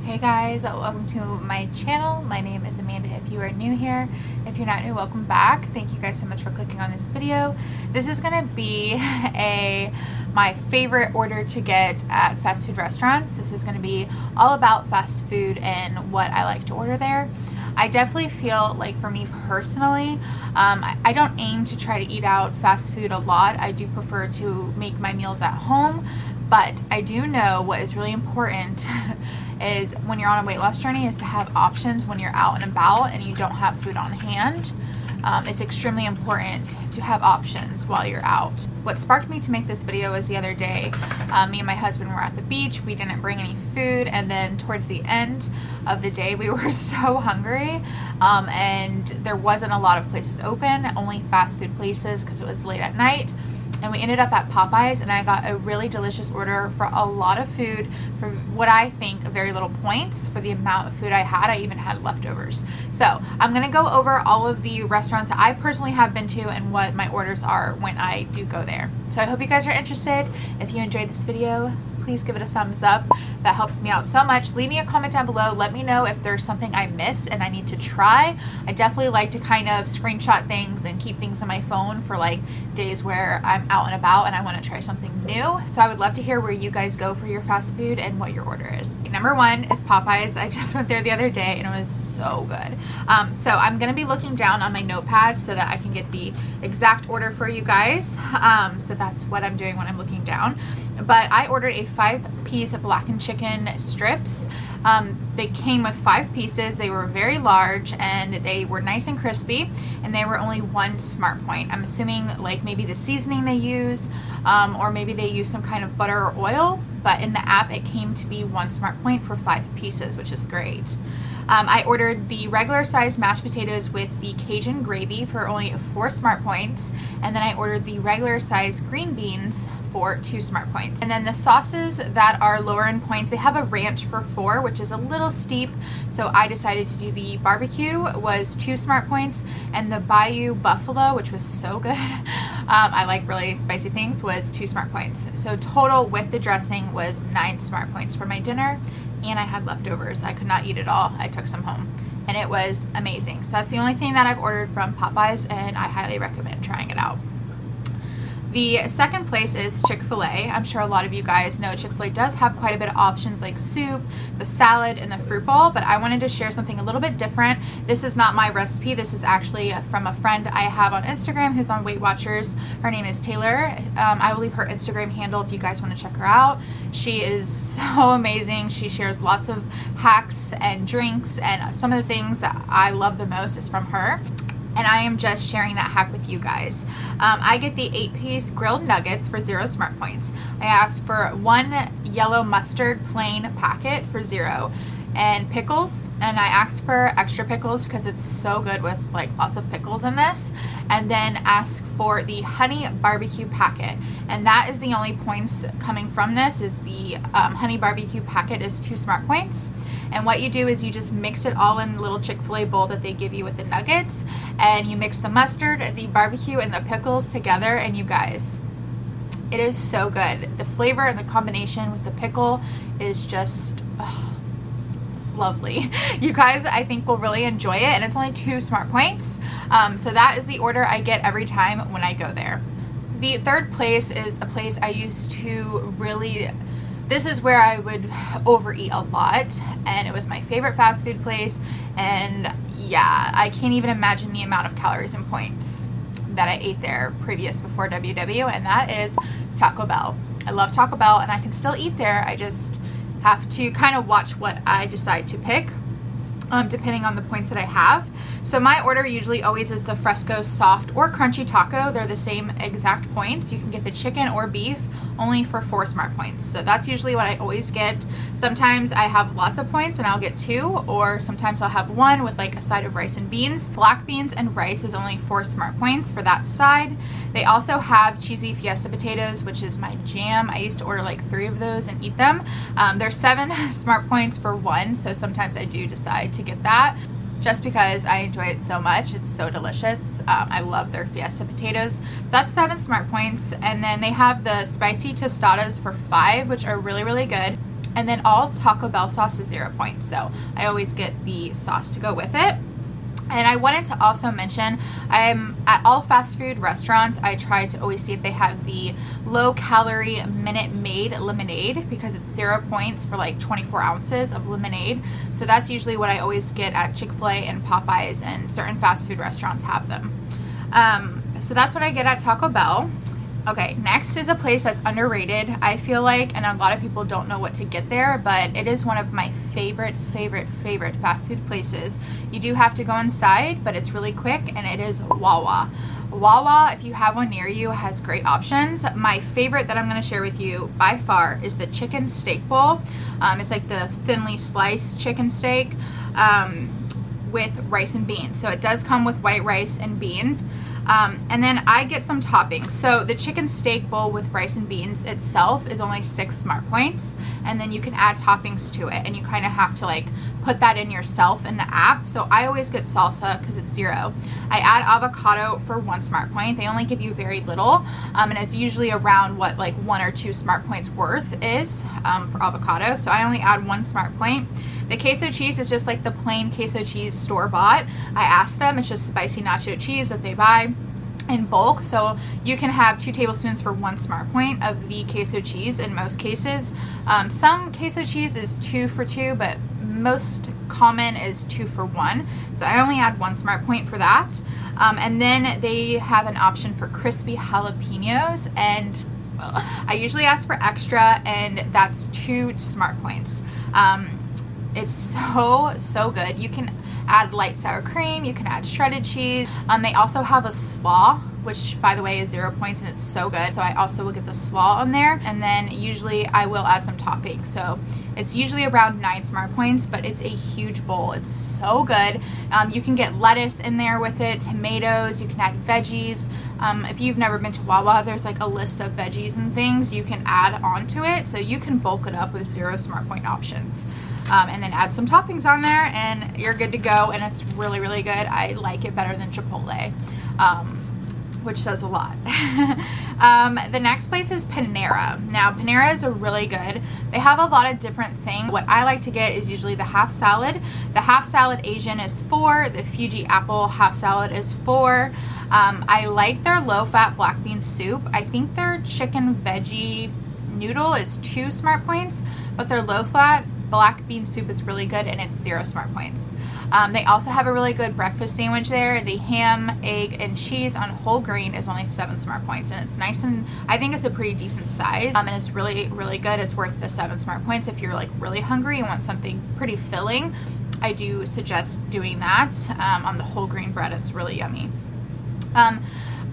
Hey guys, welcome to my channel. My name is Amanda if you are new here. If you're not new, welcome back. Thank you guys so much for clicking on this video. This is gonna be my favorite order to get at fast food restaurants. This is gonna be all about fast food and what I like to order there. I definitely feel like for me personally, I don't aim to try to eat out fast food a lot. I do prefer to make my meals at home, but I do know what is really important is when you're on a weight loss journey is to have options when you're out and about and you don't have food on hand. It's extremely important to have options while you're out. What sparked me to make this video was the other day, me and my husband were at the beach. We didn't bring any food, and then towards the end of the day we were so hungry, and there wasn't a lot of places open, only fast food places because it was late at night. And we ended up at Popeyes, and I got a really delicious order for a lot of food for what I think very little points for the amount of food I had. I even had leftovers. So I'm gonna go over all of the restaurants that I personally have been to and what my orders are when I do go there. So I hope you guys are interested. If you enjoyed this video, please give it a thumbs up. That helps me out so much. Leave me a comment down below. Let me know if there's something I missed and I need to try. I definitely like to kind of screenshot things and keep things on my phone for like days where I'm out and about and I want to try something new. So I would love to hear where you guys go for your fast food and what your order is. Number one is Popeyes. I just went there the other day and it was so good. So I'm going to be looking down on my notepad so that I can get the exact order for you guys. So that's what I'm doing when I'm looking down. But I ordered a 5-piece blackened chicken strips. They came with 5 pieces. They were very large and they were nice and crispy, and they were only 1 smart point. I'm assuming like maybe the seasoning they use, or maybe they use some kind of butter or oil, but in the app it came to be 1 smart point for 5 pieces, which is great. I ordered the regular size mashed potatoes with the Cajun gravy for only 4 smart points, and then I ordered the regular size green beans for 2 smart points. And then the sauces that are lower in points, they have a ranch for 4, which is a little steep, so I decided to do the barbecue, was 2 smart points, and the Bayou Buffalo, which was so good, I like really spicy things, was 2 smart points. So total with the dressing was 9 smart points for my dinner, and I had leftovers. I could not eat it all. I took some home and it was amazing. So that's the only thing that I've ordered from Popeyes, and I highly recommend trying it out. The second place is Chick-fil-A. I'm sure a lot of you guys know Chick-fil-A does have quite a bit of options like soup, the salad, and the fruit bowl, but I wanted to share something a little bit different. This is not my recipe. This is actually from a friend I have on Instagram who's on Weight Watchers. Her name is Taylor. I will leave her Instagram handle if you guys want to check her out. She is so amazing. She shares lots of hacks and drinks, and some of the things that I love the most is from her. And I am just sharing that hack with you guys. I get the 8-piece grilled nuggets for 0 smart points. I asked for 1 yellow mustard plain packet for 0, and pickles, and I asked for extra pickles because it's so good with like lots of pickles in this, and then asked for the honey barbecue packet, and that is the only points coming from this. Is the honey barbecue packet is 2 smart points. And what you do is you just mix it all in the little Chick-fil-A bowl that they give you with the nuggets, and you mix the mustard, the barbecue, and the pickles together, and you guys, it is so good. The flavor and the combination with the pickle is just lovely. You guys, I think, will really enjoy it, and it's only 2 smart points. So that is the order I get every time when I go there. The third place is a place I used to really... This is where I would overeat a lot, and it was my favorite fast food place, and yeah, I can't even imagine the amount of calories and points that I ate there before WW, and that is Taco Bell. I love Taco Bell, and I can still eat there. I just have to kind of watch what I decide to pick, depending on the points that I have. So my order usually always is the Fresco soft or crunchy taco. They're the same exact points. You can get the chicken or beef only for 4 smart points. So that's usually what I always get. Sometimes I have lots of points and I'll get 2, or sometimes I'll have 1 with like a side of rice and beans. Black beans and rice is only 4 smart points for that side. They also have cheesy fiesta potatoes, which is my jam. I used to order like 3 of those and eat them. They're 7 smart points for 1, so sometimes I do decide to get that just because I enjoy it so much. It's so delicious. I love their fiesta potatoes. So that's 7 smart points. And then they have the spicy tostadas for 5, which are really, really good. And then all Taco Bell sauce is 0 points. So I always get the sauce to go with it. And I wanted to also mention, at all fast food restaurants, I try to always see if they have the low calorie Minute Maid lemonade, because it's 0 points for like 24 ounces of lemonade. So that's usually what I always get at Chick-fil-A and Popeyes, and certain fast food restaurants have them. So that's what I get at Taco Bell. Okay, next is a place that's underrated, I feel like, and a lot of people don't know what to get there, but it is one of my favorite fast food places. You do have to go inside, but it's really quick, and it is Wawa. Wawa, if you have one near you, has great options. My favorite that I'm going to share with you by far is the chicken steak bowl. It's like the thinly sliced chicken steak with rice and beans. So it does come with white rice and beans. And then I get some toppings. So the chicken steak bowl with rice and beans itself is only 6 smart points, and then you can add toppings to it, and you kind of have to like put that in yourself in the app. So I always get salsa because it's 0. I add avocado for 1 smart point. They only give you very little, and it's usually around what like 1 or 2 smart points worth is for avocado. So I only add 1 smart point. The queso cheese is just like the plain queso cheese store-bought. I asked them, it's just spicy nacho cheese that they buy in bulk. So you can have 2 tablespoons for 1 smart point of the queso cheese in most cases. Some queso cheese is 2 for 2, but most common is 2 for 1. So I only add 1 smart point for that. And then they have an option for crispy jalapenos, and I usually ask for extra, and that's 2 smart points. It's so good. You can add light sour cream, you can add shredded cheese. They also have a slaw, which by the way is 0 points, and it's so good. So I also will get the slaw on there, and then usually I will add some toppings. So it's usually around 9 smart points, but it's a huge bowl. It's so good. You can get lettuce in there with it, tomatoes, you can add veggies. If you've never been to Wawa, there's like a list of veggies and things you can add onto it, so you can bulk it up with 0 smart point options. And then add some toppings on there, and you're good to go, and it's really good. I like it better than Chipotle, which says a lot. The next place is Panera. Now, Panera is really good. They have a lot of different things. What I like to get is usually the half salad. The half salad Asian is 4. The Fuji apple half salad is 4. I like their low-fat black bean soup. I think their chicken veggie noodle is 2 smart points, but their low-fat black bean soup is really good, and it's 0 smart points. They also have a really good breakfast sandwich there. The ham, egg, and cheese on whole grain is only 7 smart points, and it's nice, and I think it's a pretty decent size, and it's really good. It's worth the 7 smart points. If you're like really hungry and want something pretty filling, I do suggest doing that. On the whole grain bread, it's really yummy.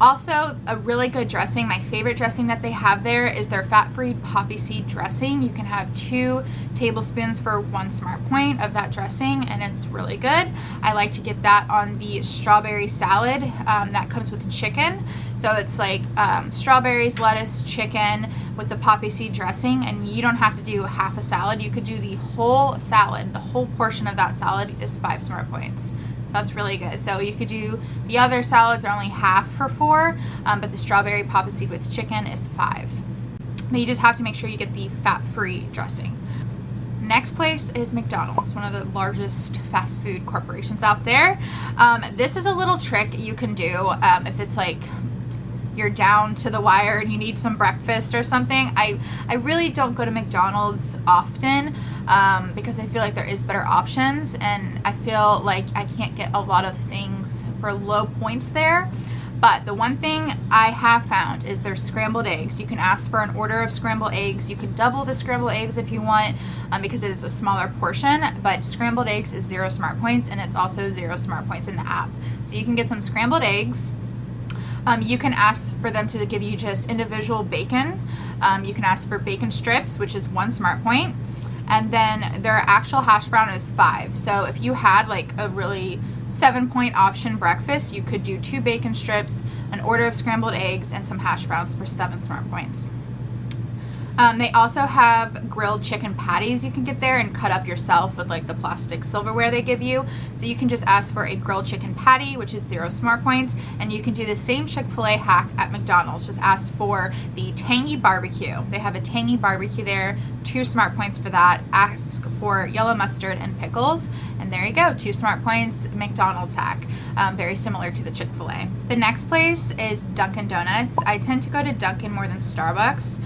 Also, a really good dressing. My favorite dressing that they have there is their fat-free poppy seed dressing. You can have 2 tablespoons for 1 smart point of that dressing, and it's really good. I like to get that on the strawberry salad that comes with chicken. So it's like strawberries, lettuce, chicken with the poppy seed dressing, and you don't have to do half a salad. You could do the whole salad. The whole portion of that salad is 5 smart points. That's really good. So you could do the other salads are only half for 4, but the strawberry poppy seed with chicken is 5. But you just have to make sure you get the fat-free dressing. Next place is McDonald's, one of the largest fast food corporations out there. This is a little trick you can do if it's like you're down to the wire and you need some breakfast or something. I really don't go to McDonald's often because I feel like there is better options, and I feel like I can't get a lot of things for low points there. But the one thing I have found is their scrambled eggs. You can ask for an order of scrambled eggs. You can double the scrambled eggs if you want because it is a smaller portion, but scrambled eggs is 0 smart points, and it's also 0 smart points in the app. So you can get some scrambled eggs. You can ask for them to give you just individual bacon. You can ask for bacon strips, which is 1 smart point. And then their actual hash brown is 5. So if you had like a really 7-point option breakfast, you could do 2 bacon strips, an order of scrambled eggs, and some hash browns for 7 smart points. They also have grilled chicken patties you can get there and cut up yourself with like the plastic silverware they give you. So you can just ask for a grilled chicken patty, which is 0 smart points, and you can do the same Chick-fil-A hack at McDonald's. Just ask for the tangy barbecue. They have a tangy barbecue there, 2 smart points for that. Ask for yellow mustard and pickles, and there you go, 2 smart points, McDonald's hack. Very similar to the Chick-fil-A. The next place is Dunkin' Donuts. I tend to go to Dunkin' more than Starbucks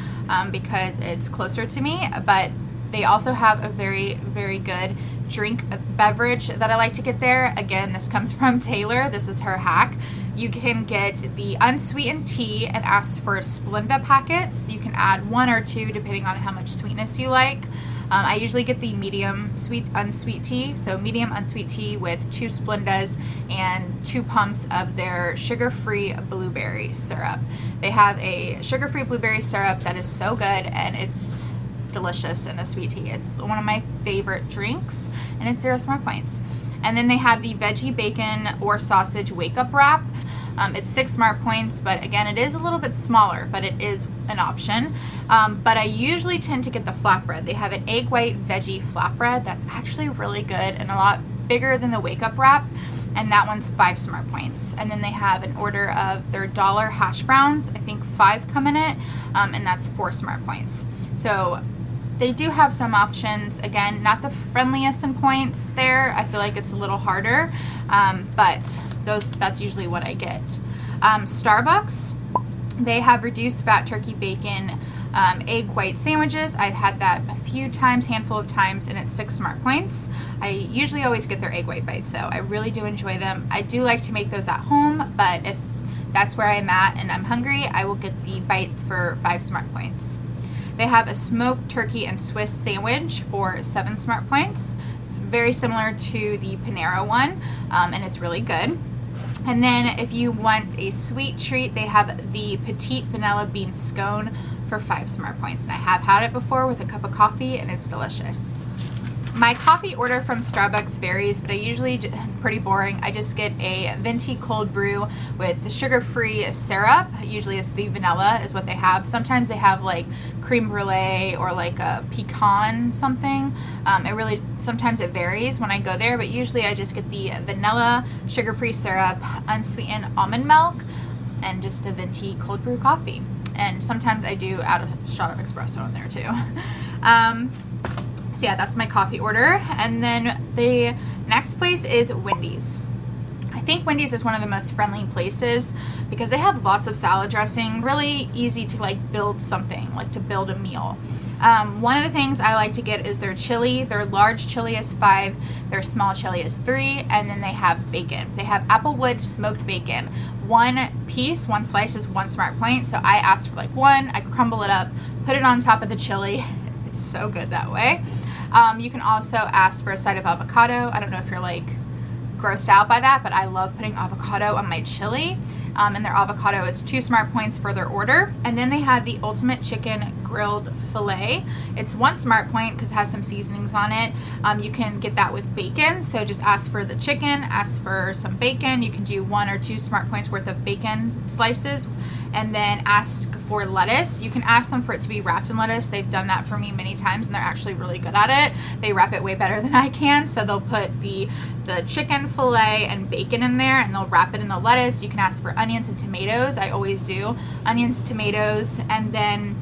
because it's closer to me, but they also have a very, very good beverage that I like to get there. Again, this comes from Taylor. This is her hack. You can get the unsweetened tea and ask for Splenda packets. You can add 1 or 2 depending on how much sweetness you like. I usually get the medium sweet unsweet tea, so medium unsweet tea with 2 Splendas and 2 pumps of their sugar-free blueberry syrup. They have a sugar-free blueberry syrup that is so good, and it's delicious in a sweet tea. It's one of my favorite drinks, and it's 0 smart points. And then they have the veggie bacon or sausage wake-up wrap. It's 6 smart points, but again, it is a little bit smaller, but it is an option. But I usually tend to get the flatbread. They have an egg white veggie flatbread that's actually really good and a lot bigger than the wake-up wrap, and that one's 5 smart points. And then they have an order of their $1 hash browns. I think 5 come in it, and that's 4 smart points. So they do have some options. Again, not the friendliest in points there. I feel like it's a little harder, but that's usually what I get. Starbucks, they have reduced fat turkey bacon egg white sandwiches. I've had that a few times, handful of times, and it's 6 smart points. I usually always get their egg white bites though. I really do enjoy them. I do like to make those at home, but if that's where I'm at and I'm hungry, I will get the bites for 5 smart points. They have a smoked turkey and Swiss sandwich for 7 smart points. It's very similar to the Panera one, and it's really good. And then if you want a sweet treat, they have the petite vanilla bean scone for 5 smart points. And I have had it before with a cup of coffee, and it's delicious. My coffee order from Starbucks varies, but I usually, pretty boring, I just get a venti cold brew with the sugar-free syrup. Usually it's the vanilla is what they have. Sometimes they have like creme brulee or like a pecan something. Sometimes it varies when I go there, but usually I just get the vanilla, sugar-free syrup, unsweetened almond milk, and just a venti cold brew coffee. And sometimes I do add a shot of espresso in there too. So yeah, that's my coffee order. And then the next place is Wendy's. I think Wendy's is one of the most friendly places because they have lots of salad dressing. Really easy to like build something, like to build a meal. One of the things I like to get is their chili. Their large chili is 5, their small chili is 3, and then they have bacon. They have applewood smoked bacon. 1 piece, 1 slice is 1 smart point. So I asked for like 1, I crumble it up, put it on top of the chili. It's so good that way. You can also ask for a side of avocado. I don't know if you're like grossed out by that, but I love putting avocado on my chili. And their avocado is 2 smart points for their order. And then they have the ultimate chicken grilled filet. It's 1 smart point because it has some seasonings on it. You can get that with bacon. So just ask for the chicken, ask for some bacon. You can do 1 or 2 smart points worth of bacon slices, and then ask for lettuce. You can ask them for it to be wrapped in lettuce. They've done that for me many times, and they're actually really good at it. They wrap it way better than I can. So they'll put the chicken fillet and bacon in there, and they'll wrap it in the lettuce. You can ask for onions and tomatoes. I always do onions, tomatoes, and then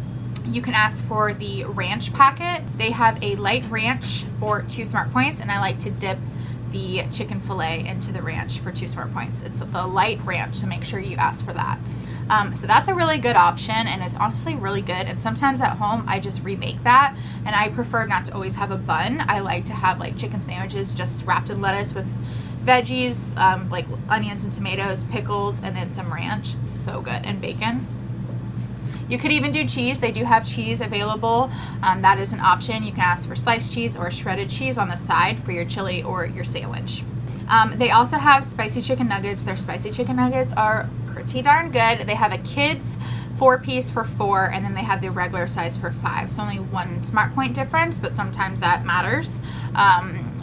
you can ask for the ranch packet. They have a light ranch for 2 smart points, and I like to dip the chicken fillet into the ranch for 2 smart points. It's the light ranch, so make sure you ask for that. So that's a really good option, and it's honestly really good. And sometimes at home I just remake that, and I prefer not to always have a bun. I like to have like chicken sandwiches just wrapped in lettuce with veggies, like onions and tomatoes, pickles, and then some ranch. It's so good, and bacon. You could even do cheese. They do have cheese available. That is an option. You can ask for sliced cheese or shredded cheese on the side for your chili or your sandwich. They also have spicy chicken nuggets. Their spicy chicken nuggets are pretty darn good. They have a kids 4-piece for 4, and then they have the regular size for 5. So only 1 smart point difference, but sometimes that matters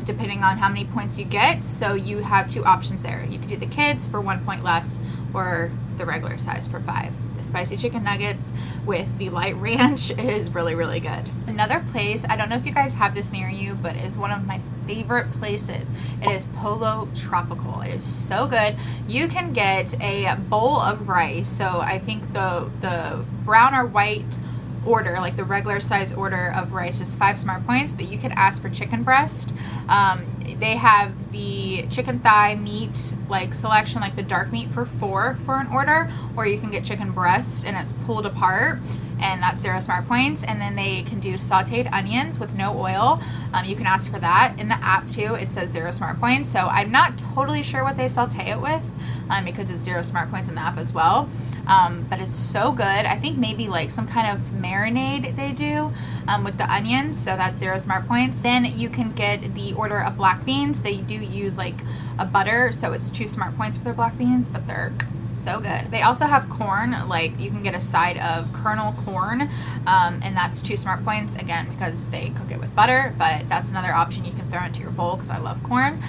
depending on how many points you get. So you have 2 options there. You could do the kids for 1 point less, or the regular size for 5. spicy chicken nuggets with the light ranch is really, really good. Another place, I don't know if you guys have this near you, but is one of my favorite places. It is Pollo Tropical. It is so good. You can get a bowl of rice. So I think the brown or white order, like the regular size order of rice, is 5 smart points, but you can ask for chicken breast. They have the chicken thigh meat like selection, like the dark meat, for 4 for an order, or you can get chicken breast and it's pulled apart, and that's 0 smart points. And then they can do sauteed onions with no oil. You can ask for that. In the app too, it says 0 smart points. So I'm not totally sure what they saute it with, because it's 0 smart points in the app as well. But it's so good. I think maybe like some kind of marinade they do with the onions, so that's 0 smart points. Then you can get the order of black beans. They do use like a butter, so it's 2 smart points for their black beans, but they're so good. They also have corn, like you can get a side of kernel corn, and that's 2 smart points, again because they cook it with butter, but that's another option you can throw into your bowl because I love corn.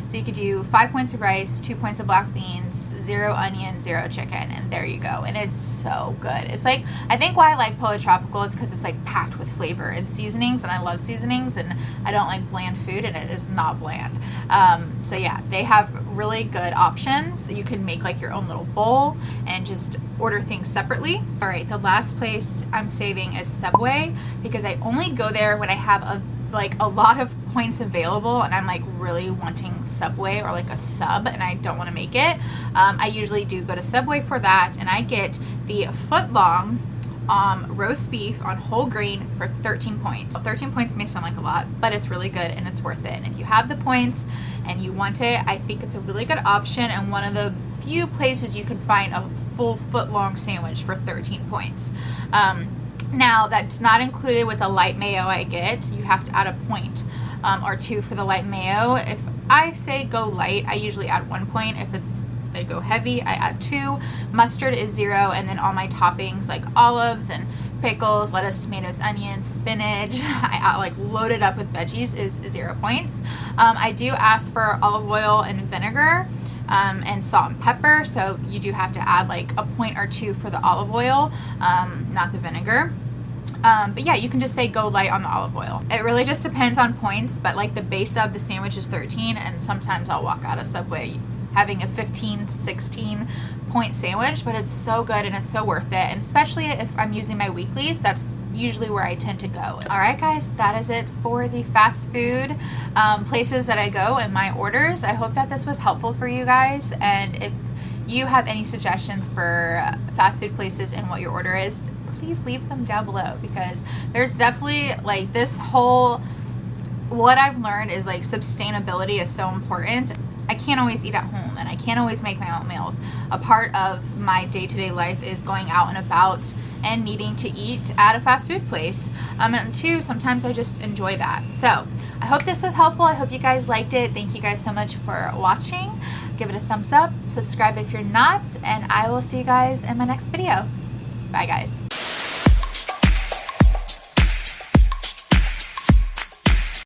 So you could do 5 points of rice, 2 points of black beans, 0 onion, 0 chicken, and there you go. And it's so good. It's like, I think why I like Pollo Tropical is because it's like packed with flavor and seasonings, and I love seasonings, and I don't like bland food, and it is not bland. So yeah, they have really good options. You can make like your own little bowl and just order things separately. All right, the last place I'm saving is Subway, because I only go there when I have a lot of points available and I'm like really wanting Subway or like a sub and I don't want to make it. I usually do go to Subway for that, and I get the foot-long roast beef on whole grain for 13 points. 13 points may sound like a lot, but it's really good and it's worth it. And if you have the points and you want it, I think it's a really good option and one of the few places you can find a full foot-long sandwich for 13 points. Now, that's not included with the light mayo I get. You have to add a point or 2 for the light mayo. If I say go light, I usually add 1 point. If they go heavy, I add 2. Mustard is 0, and then all my toppings like olives and pickles, lettuce, tomatoes, onions, spinach, I like load it up with veggies, is 0 points. I do ask for olive oil and vinegar. And salt and pepper, so you do have to add like a point or 2 for the olive oil, not the vinegar. But yeah, you can just say go light on the olive oil. It really just depends on points, but like the base of the sandwich is 13, and sometimes I'll walk out of Subway having a 15, 16 point sandwich, but it's so good and it's so worth it. And especially if I'm using my weeklies, that's usually where I tend to go. All right, guys, that is it for the fast food places that I go and my orders. I hope that this was helpful for you guys, and if you have any suggestions for fast food places and what your order is, please leave them down below, because there's definitely like this whole, what I've learned is like sustainability is so important. I can't always eat at home and I can't always make my own meals. A part of my day-to-day life is going out and about and needing to eat at a fast food place. And 2, sometimes I just enjoy that. So I hope this was helpful. I hope you guys liked it. Thank you guys so much for watching. Give it a thumbs up, subscribe if you're not, and I will see you guys in my next video. Bye, guys.